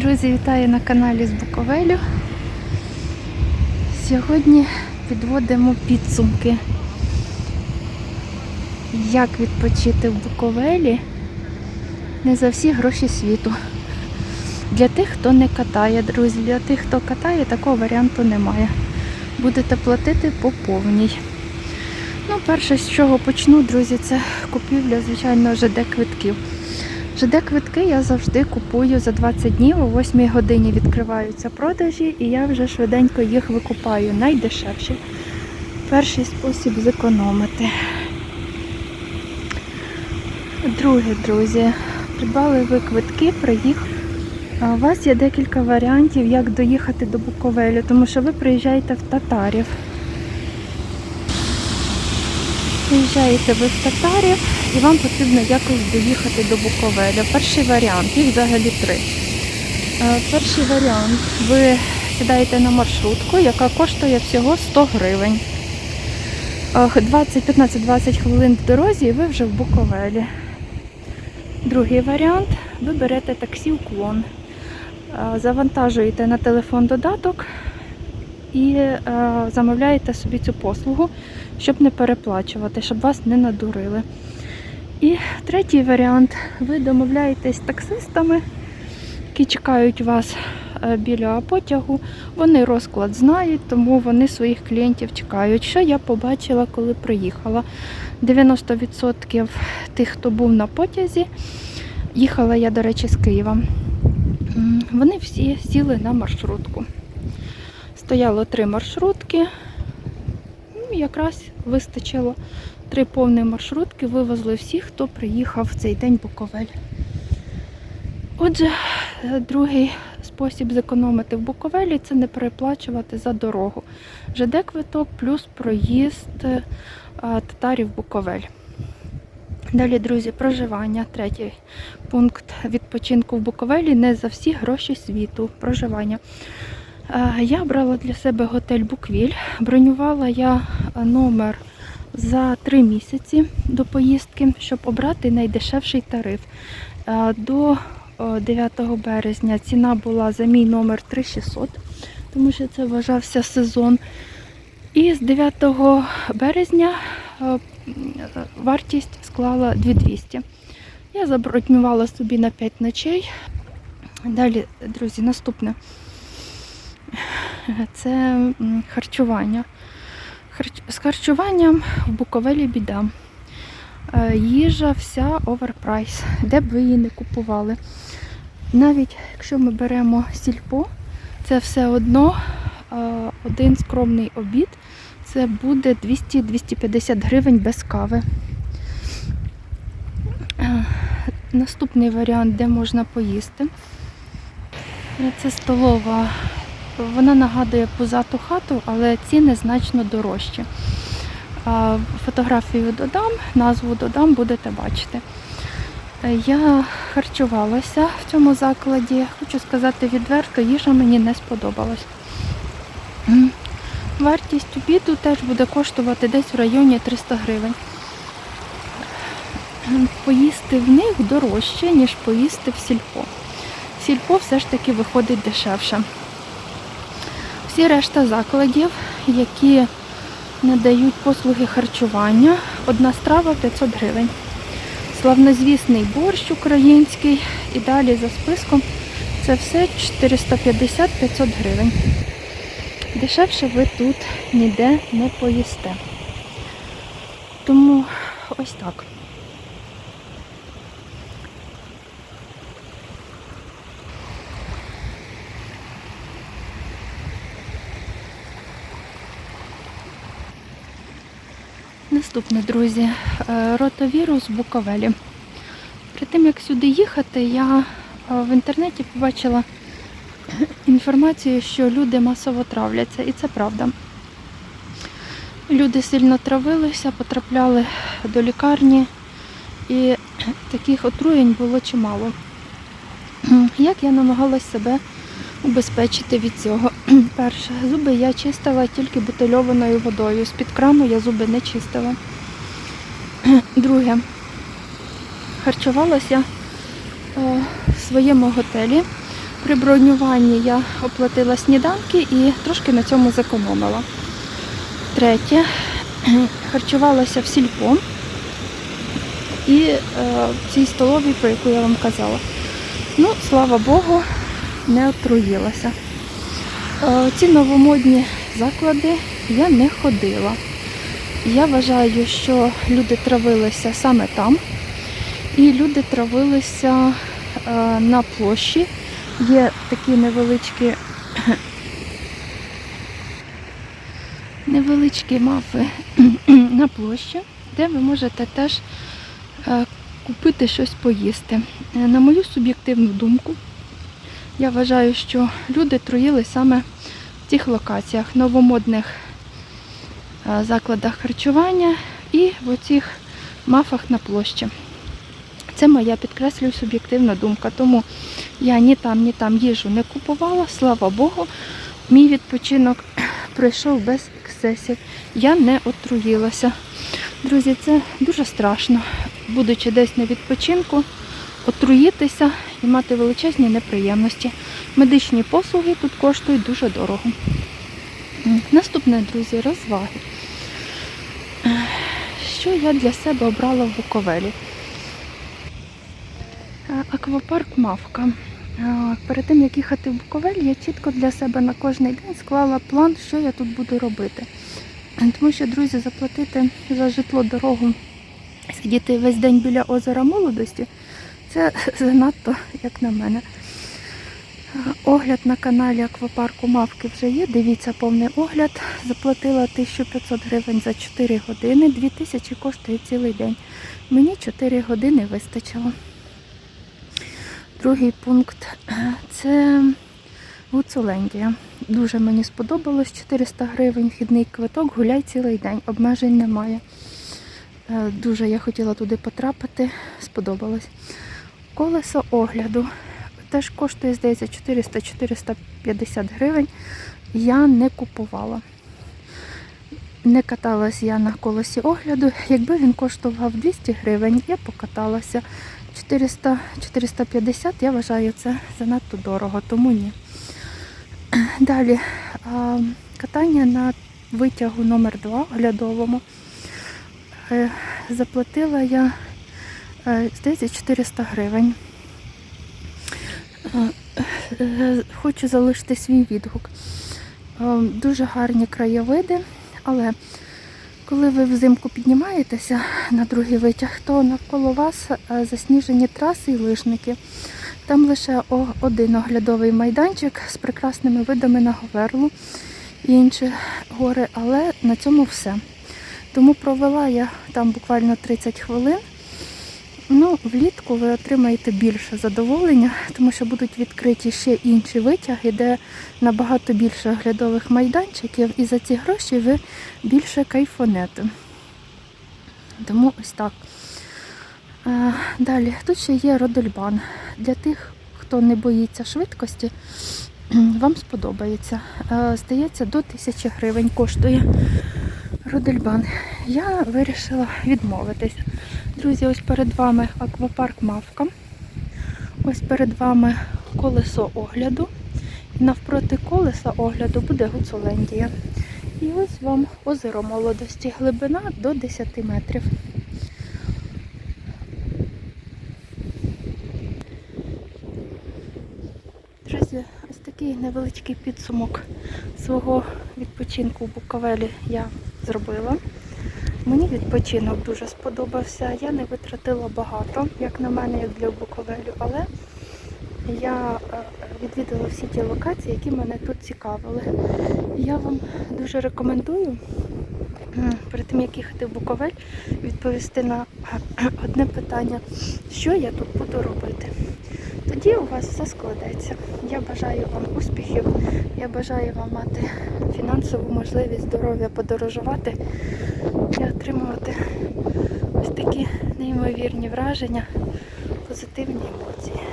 Друзі, вітаю на каналі з Буковелю. Сьогодні підводимо підсумки. Як відпочити в Буковелі не за всі гроші світу. Для тих, хто не катає, друзі, для тих, хто катає, такого варіанту немає. Будете платити по повній. Перше, з чого почну, друзі, це купівля, звичайно, ЖД-квитків. ЖД-квитки я завжди купую за 20 днів, о 8 годині відкриваються продажі, і я вже швиденько їх викупаю, найдешевші. Перший спосіб зекономити. Друге, друзі, придбали ви квитки, приїхали. У вас є декілька варіантів, як доїхати до Буковелю, тому що ви приїжджаєте в Татарів. Приїжджаєте ви в Татарів і вам потрібно якось доїхати до Буковеля. Перший варіант, їх взагалі 3. Перший варіант, ви сідаєте на маршрутку, яка коштує всього 100 гривень. 15-20 хвилин в дорозі і ви вже в Буковелі. Другий варіант, ви берете таксі «Уклон». Завантажуєте на телефон додаток і замовляєте собі цю послугу, щоб не переплачувати, щоб вас не надурили. І третій варіант, ви домовляєтесь з таксистами, які чекають вас біля потягу. Вони розклад знають, тому вони своїх клієнтів чекають. Що я побачила, коли приїхала? 90% тих, хто був на потязі, їхала я, до речі, з Києва. Вони всі сіли на маршрутку. Стояло 3 маршрутки, якраз вистачило 3 повні маршрутки, вивезли всіх, хто приїхав в цей день в Буковель. Отже, другий спосіб зекономити в Буковелі – це не переплачувати за дорогу. ЖД-квиток плюс проїзд Татарів Буковель. Далі, друзі, проживання. Третій пункт відпочинку в Буковелі не за всі гроші світу. Проживання. Я брала для себе готель «Буквіль». Бронювала я номер за 3 місяці до поїздки, щоб обрати найдешевший тариф. До 9 березня ціна була за мій номер 3600, тому що це вважався сезон. І з 9 березня вартість склала 2200. Я забронювала собі на 5 ночей. Далі, друзі, наступне. Це харчування. З харчуванням в Буковелі біда. Їжа вся оверпрайс, де б ви її не купували. Навіть якщо ми беремо сільпо, це все одно один скромний обід, це буде 200-250 гривень без кави. Наступний варіант, де можна поїсти. Це столова. Вона нагадує пузату хату, але ціни значно дорожчі. Фотографію додам, назву додам, будете бачити. Я харчувалася в цьому закладі. Хочу сказати відверто, їжа мені не сподобалась. Вартість обіду теж буде коштувати десь в районі 300 гривень. Поїсти в них дорожче, ніж поїсти в сільпо. В сільпо все ж таки виходить дешевше. Всі решта закладів, які надають послуги харчування, одна страва 500 гривень. Славнозвісний борщ український і далі за списком це все 450-500 гривень. Дешевше ви тут ніде не поїсте. Тому ось так. Наступне, друзі, ротавірус в Буковелі. Перед тим, як сюди їхати, я в інтернеті побачила інформацію, що люди масово травляться, і це правда. Люди сильно травилися, потрапляли до лікарні, і таких отруєнь було чимало. Як я намагалась себе убезпечити від цього? Перше, зуби я чистила тільки бутильованою водою. З-під крану я зуби не чистила. Друге, харчувалася в своєму готелі При бронюванні я оплатила сніданки і трошки на цьому зекономила. Третє. Харчувалася в Сільпо і в цій столовій, про яку я вам казала. Ну, слава Богу, не отруїлася. Ці новомодні заклади я не ходила. Я вважаю, що люди травилися саме там. І люди травилися на площі. Є такі невеличкі мафи на площі, де ви можете теж купити щось поїсти. На мою суб'єктивну думку, я вважаю, що люди труїли саме в цих локаціях, новомодних закладах харчування і в оцих мафах на площі. Це моя, підкреслюю, суб'єктивна думка, тому я ні там їжу не купувала, слава Богу, мій відпочинок пройшов без ексцесів, я не отруїлася. Друзі, це дуже страшно, будучи десь на відпочинку, отруїтися і мати величезні неприємності. Медичні послуги тут коштують дуже дорого. Наступне, друзі, розваги. Що я для себе обрала в Буковелі? Аквапарк Мавка. Перед тим, як їхати в Буковель, я чітко для себе на кожний день склала план, що я тут буду робити. Тому що, друзі, заплатити за житло дорогу, сидіти весь день біля озера Молодості, це занадто, як на мене. Огляд на каналі Аквапарку Мавки вже є, дивіться повний огляд. Заплатила 1500 гривень за 4 години, 2000 коштує цілий день. Мені 4 години вистачило. Другий пункт – це Гуцулендія. Дуже мені сподобалось, 400 гривень, вхідний квиток, гуляй цілий день, обмежень немає. Дуже я хотіла туди потрапити, сподобалось. Колесо огляду теж коштує, здається, 400-450 гривень. Я не купувала. Не каталась я на колесі огляду. Якби він коштував 200 гривень, я покаталася. 400-450, я вважаю, це занадто дорого, тому ні. Далі, катання на витягу номер 2 оглядовому. Заплатила я, здається, 400 гривень. Хочу залишити свій відгук. Дуже гарні краєвиди, але коли ви взимку піднімаєтеся на другий витяг, то навколо вас засніжені траси і лижники. Там лише один оглядовий майданчик з прекрасними видами на Говерлу і інші гори, але на цьому все. Тому провела я там буквально 30 хвилин. Ну, влітку ви отримаєте більше задоволення, тому що будуть відкриті ще інші витяги, де набагато більше оглядових майданчиків, і за ці гроші ви більше кайфанете. Тому ось так. Далі, тут ще є Родельбан. Для тих, хто не боїться швидкості, вам сподобається. Здається, до 1000 гривень коштує Родельбан. Я вирішила відмовитись. Друзі, ось перед вами аквапарк Мавка. Ось перед вами колесо огляду. І навпроти колеса огляду буде Гуцулендія. І ось вам озеро Молодості. Глибина до 10 метрів. Друзі, ось такий невеличкий підсумок свого відпочинку в Буковелі я зробила. Мені відпочинок дуже сподобався. Я не витратила багато, як на мене, як для Буковелю, але я відвідала всі ті локації, які мене тут цікавили. Я вам дуже рекомендую, перед тим, як їхати в Буковель, відповісти на одне питання, що я тут буду робити. Тоді у вас все складеться. Я бажаю вам успіхів, я бажаю вам мати фінансову можливість, здоров'я, подорожувати і отримувати ось такі неймовірні враження, позитивні емоції.